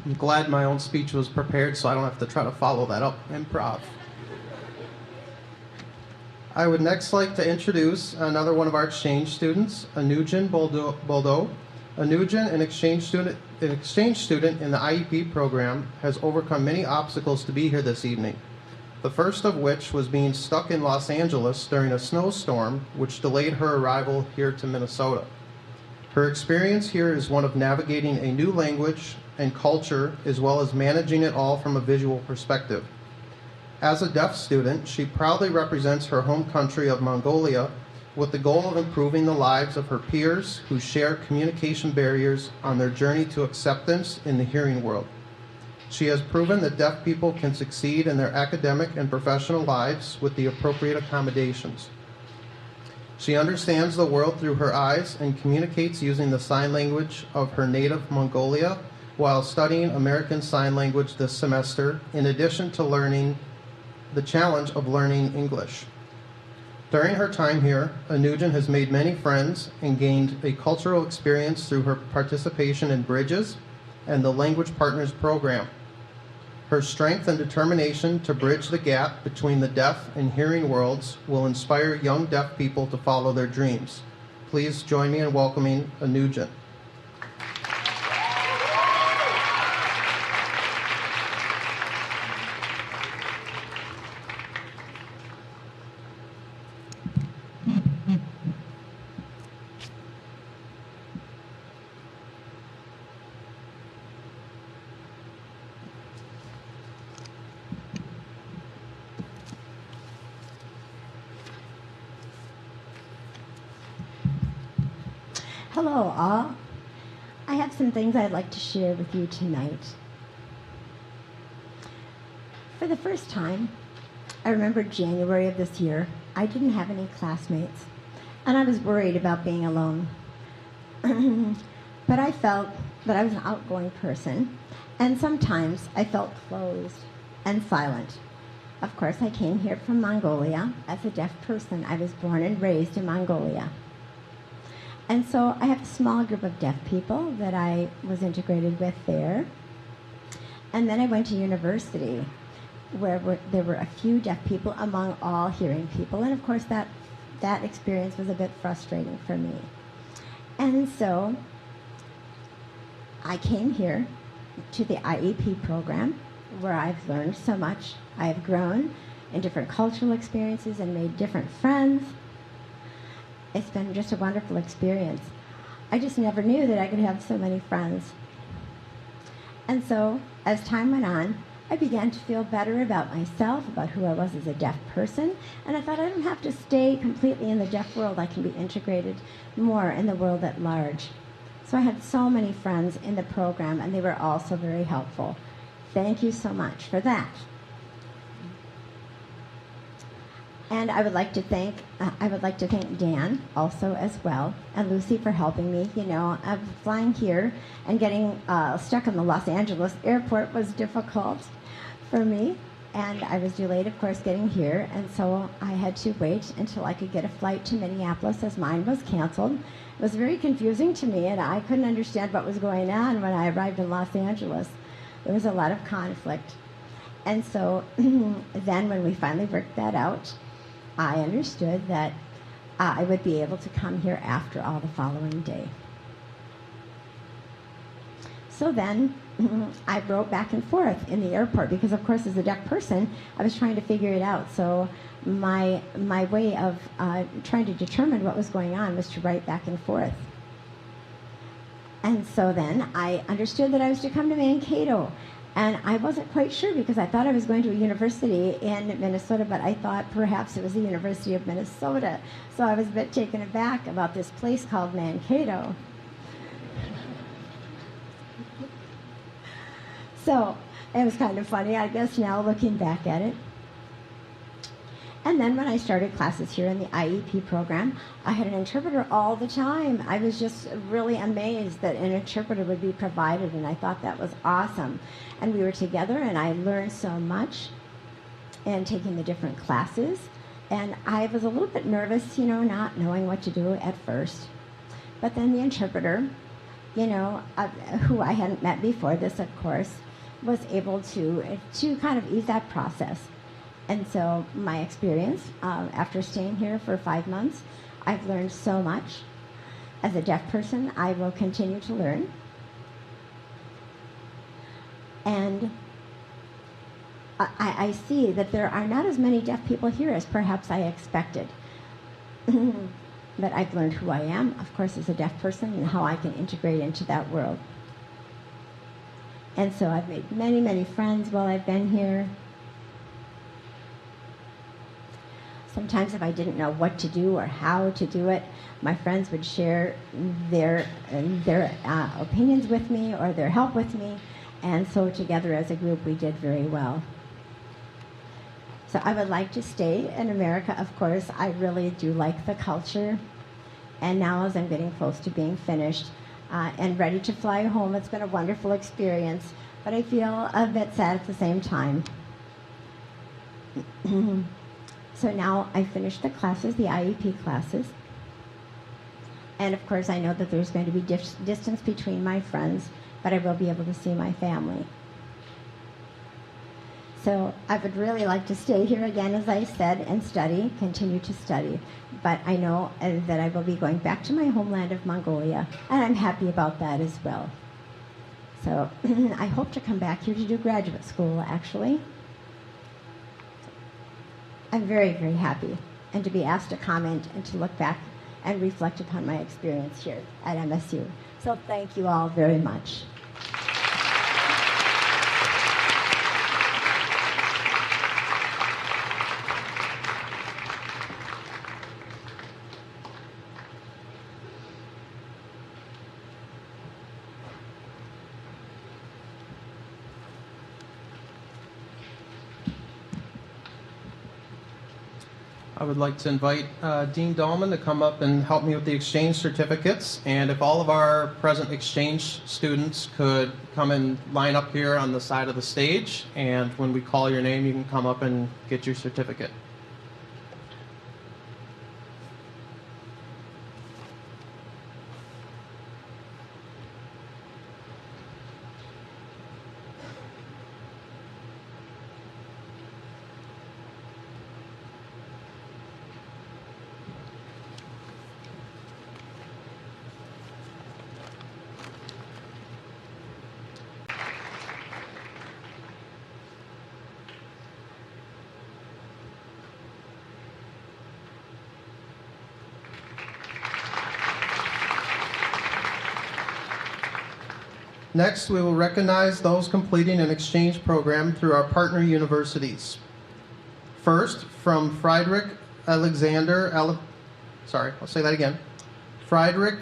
I'm glad my own speech was prepared so I don't have to try to follow that up improv. I would next like to introduce another one of our exchange students, Anujin Boldoo. Anujin, an exchange student in the IEP program, has overcome many obstacles to be here this evening. The first of which was being stuck in Los Angeles during a snowstorm, which delayed her arrival here to Minnesota. Her experience here is one of navigating a new language and culture, as well as managing it all from a visual perspective. As a deaf student, she proudly represents her home country of Mongolia with the goal of improving the lives of her peers who share communication barriers on their journey to acceptance in the hearing world. She has proven that deaf people can succeed in their academic and professional lives with the appropriate accommodations. She understands the world through her eyes and communicates using the sign language of her native Mongolia while studying American Sign Language this semester, in addition to learning the challenge of learning English. During her time here, Anujin has made many friends and gained a cultural experience through her participation in Bridges and the Language Partners program. Her strength and determination to bridge the gap between the deaf and hearing worlds will inspire young deaf people to follow their dreams. Please join me in welcoming Anujin. Hello all. I have some things I'd like to share with you tonight. For the first time, I remember January of this year, I didn't have any classmates, and I was worried about being alone. But I felt that I was an outgoing person, and sometimes I felt closed and silent. Of course, I came here from Mongolia as a deaf person. I was born and raised in Mongolia. And so I have a small group of deaf people that I was integrated with there. And then I went to university where there were a few deaf people among all hearing people. And of course that experience was a bit frustrating for me. And so I came here to the IEP program where I've learned so much. I have grown in different cultural experiences and made different friends. It's been just a wonderful experience. I just never knew that I could have so many friends. And so, as time went on, I began to feel better about myself, about who I was as a deaf person, and I thought I don't have to stay completely in the deaf world. I can be integrated more in the world at large. So I had so many friends in the program, and they were also very helpful. Thank you so much for that. And I would like to thank Dan also as well, and Lucy for helping me. You know, flying here and getting stuck in the Los Angeles airport was difficult for me, and I was delayed, of course, getting here, and so I had to wait until I could get a flight to Minneapolis as mine was canceled. It was very confusing to me, and I couldn't understand what was going on when I arrived in Los Angeles. There was a lot of conflict, and so then when we finally worked that out, I understood that I would be able to come here after all the following day. So then I wrote back and forth in the airport because, of course, as a deaf person, I was trying to figure it out. So my way of trying to determine what was going on was to write back and forth. And so then I understood that I was to come to Mankato. And I wasn't quite sure because I thought I was going to a university in Minnesota, but I thought perhaps it was the University of Minnesota. So I was a bit taken aback about this place called Mankato. So it was kind of funny, I guess, now looking back at it. And then when I started classes here in the IEP program, I had an interpreter all the time. I was just really amazed that an interpreter would be provided, and I thought that was awesome. And we were together, and I learned so much in taking the different classes. And I was a little bit nervous, you know, not knowing what to do at first. But then the interpreter who I hadn't met before this, of course, was able to kind of ease that process. And so my experience, after staying here for 5 months, I've learned so much. As a deaf person, I will continue to learn. And I see that there are not as many deaf people here as perhaps I expected. But I've learned who I am, of course, as a deaf person, and how I can integrate into that world. And so I've made many, many friends while I've been here. Sometimes if I didn't know what to do or how to do it, my friends would share their opinions with me or their help with me. And so together as a group, we did very well. So I would like to stay in America, of course. I really do like the culture. And now as I'm getting close to being finished and ready to fly home, it's been a wonderful experience. But I feel a bit sad at the same time. So now I finished the classes, the IEP classes. And of course I know that there's going to be distance between my friends, but I will be able to see my family. So I would really like to stay here again, as I said, and study, continue to study. But I know that I will be going back to my homeland of Mongolia, and I'm happy about that as well. So I hope to come back here to do graduate school, actually. I'm very, very happy, and to be asked to comment and to look back and reflect upon my experience here at MSU. So thank you all very much. I would like to invite Dean Dahlman to come up and help me with the exchange certificates. And if all of our present exchange students could come and line up here on the side of the stage, and when we call your name, you can come up and get your certificate. Next, we will recognize those completing an exchange program through our partner universities. First, from Friedrich Alexander, Friedrich